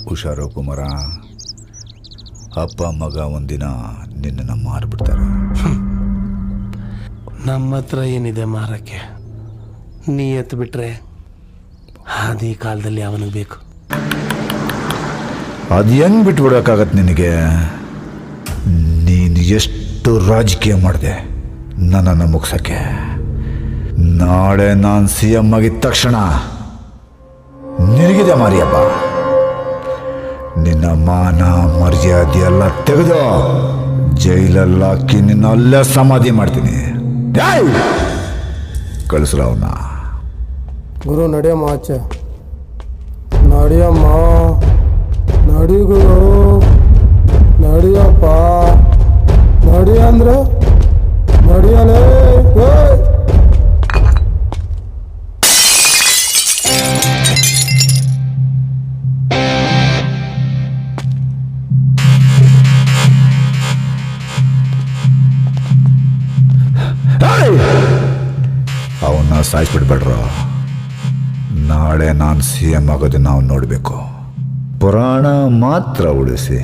ಹುಷಾರು ಕುಮಾರ, ಅಪ್ಪ ಮಗ ಒಂದಿನ ನಿನ್ನನ್ನು ಮಾರಿಬಿಡ್ತಾರೆ. ನಮ್ಮ ಹತ್ರ ಏನಿದೆ ಮಾರಕ್ಕೆ? ನೀ ಎತ್ತು ಬಿಟ್ರೆ ಆದಿ ಕಾಲದಲ್ಲಿ ಅವನಿಗೆ ಬೇಕು. ಅದು ಹೆಂಗೆ ಬಿಟ್ಬಿಡೋಕ್ಕಾಗತ್ತೆ ನಿನಗೆ? ನೀನು ಎಷ್ಟು ರಾಜಕೀಯ ಮಾಡಿದೆ ನನ್ನನ್ನು ಮುಗಿಸೋಕ್ಕೆ. ನಾಳೆ ನಾನು CM ಆಗಿದ್ದ ತಕ್ಷಣ ನಿನಗಿದೆ ಮಾರಿಯಪ್ಪ. ನಿನ್ನ ಮಾನ ಮರ್ಯಾದೆ ಎಲ್ಲ ತೆಗೆದು ಜೈಲಲ್ಲಿ ಹಾಕಿ ನಿನ್ನ ಅಲ್ಲೇ ಸಮಾಧಿ ಮಾಡ್ತೀನಿ. ಕಳಿಸ್ರ ಅವನ್ನ. ಗುರು ನಡೆಯಮ್ಮ ಆಚೆ, ನಡೆಯಮ್ಮ, ನಡಿ ಗುರು, ನಡಿಯಪ್ಪ, ನಡಿ ಅಂದ್ರೆ ನಡಿಯಲೇ. ಅವನ್ನ ಸಾಯಿಸ್ಬಿಡ್ಬೇಡ್ರು. ನಾಳೆ ನಾನು CM ಆಗೋದನ್ನ ನಾವು ನೋಡಬೇಕು. ಪುರಾಣ ಮಾತ್ರ ಉಳಿಸಿ.